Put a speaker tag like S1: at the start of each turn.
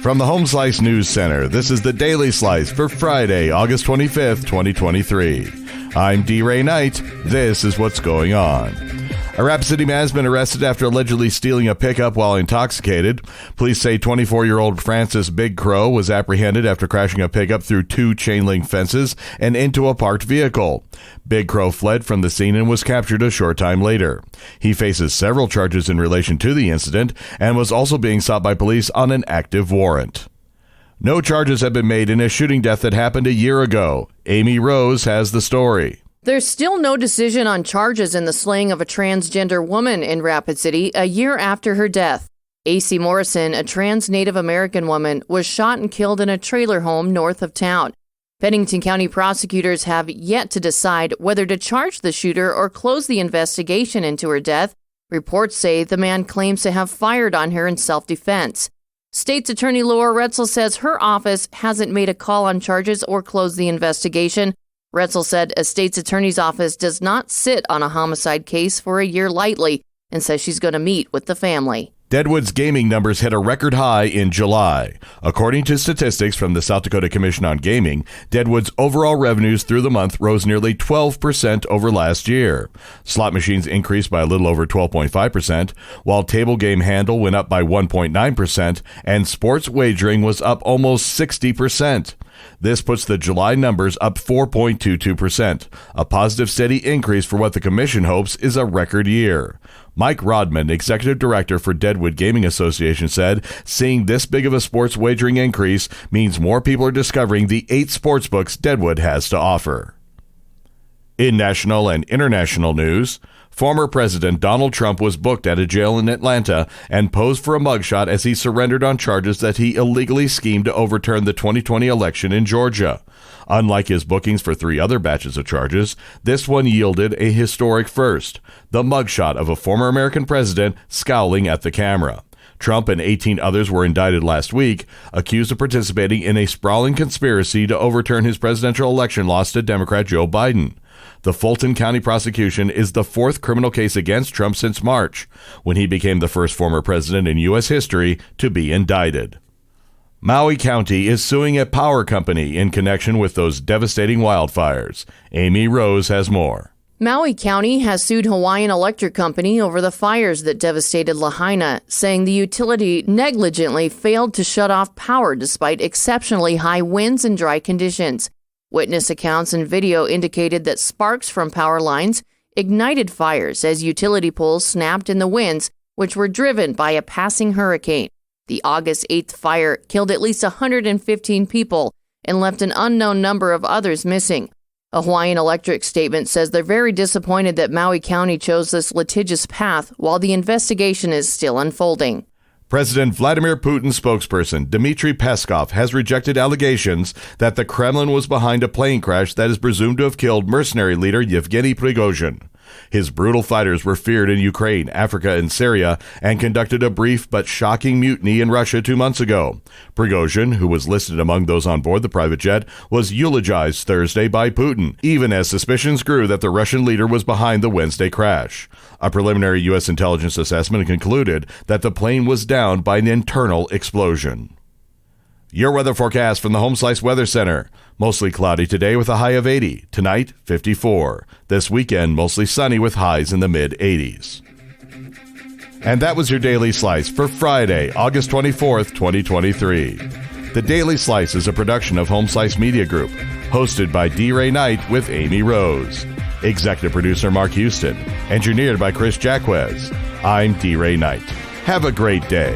S1: From the Home Slice News Center, this is the Daily Slice for Friday, August 25th, 2023. I'm D. Ray Knight. This is what's going on. A Rapid City man has been arrested after allegedly stealing a pickup while intoxicated. Police say 24-year-old Francis Big Crow was apprehended after crashing a pickup through two chain-link fences and into a parked vehicle. Big Crow fled from the scene and was captured a short time later. He faces several charges in relation to the incident and was also being sought by police on an active warrant. No charges have been made in a shooting death that happened a year ago. Amy Rose has the story.
S2: There's still no decision on charges in the slaying of a transgender woman in Rapid City a year after her death. A.C. Morrison, a trans Native American woman, was shot and killed in a trailer home north of town. Pennington County prosecutors have yet to decide whether to charge the shooter or close the investigation into her death. Reports say the man claims to have fired on her in self-defense. State's Attorney Laura Retzel says her office hasn't made a call on charges or closed the investigation. Retzel said a state's attorney's office does not sit on a homicide case for a year lightly and says she's going to meet with the family.
S1: Deadwood's gaming numbers hit a record high in July. According to statistics from the South Dakota Commission on Gaming, Deadwood's overall revenues through the month rose nearly 12% over last year. Slot machines increased by a little over 12.5%, while table game handle went up by 1.9%, and sports wagering was up almost 60%. This puts the July numbers up 4.22%, a positive steady increase for what the commission hopes is a record year. Mike Rodman, executive director for Deadwood Gaming Association, said seeing this big of a sports wagering increase means more people are discovering the 8 sportsbooks Deadwood has to offer. In national and international news, former President Donald Trump was booked at a jail in Atlanta and posed for a mugshot as he surrendered on charges that he illegally schemed to overturn the 2020 election in Georgia. Unlike his bookings for 3 other batches of charges, this one yielded a historic first, the mugshot of a former American president scowling at the camera. Trump and 18 others were indicted last week, accused of participating in a sprawling conspiracy to overturn his presidential election loss to Democrat Joe Biden. The Fulton County prosecution is the 4th criminal case against Trump since March, when he became the first former president in U.S. history to be indicted. Maui County is suing a power company in connection with those devastating wildfires. Amy Rose has more.
S2: Maui County has sued Hawaiian Electric Company over the fires that devastated Lahaina, saying the utility negligently failed to shut off power despite exceptionally high winds and dry conditions. Witness accounts and video indicated that sparks from power lines ignited fires as utility poles snapped in the winds, which were driven by a passing hurricane. The August 8th fire killed at least 115 people and left an unknown number of others missing. A Hawaiian Electric statement says they're very disappointed that Maui County chose this litigious path while the investigation is still unfolding.
S1: President Vladimir Putin's spokesperson, Dmitry Peskov, has rejected allegations that the Kremlin was behind a plane crash that is presumed to have killed mercenary leader Yevgeny Prigozhin. His brutal fighters were feared in Ukraine, Africa, and Syria, and conducted a brief but shocking mutiny in Russia 2 months ago. Prigozhin, who was listed among those on board the private jet, was eulogized Thursday by Putin, even as suspicions grew that the Russian leader was behind the Wednesday crash. A preliminary U.S. intelligence assessment concluded that the plane was down by an internal explosion. Your weather forecast from the Home Slice Weather Center. Mostly cloudy today with a high of 80. Tonight, 54. This weekend, mostly sunny with highs in the mid-80s. And that was your Daily Slice for Friday, August 24th, 2023. The Daily Slice is a production of Home Slice Media Group, hosted by D. Ray Knight with Amy Rose. Executive producer Mark Houston. Engineered by Chris Jacquez. I'm D. Ray Knight. Have a great day.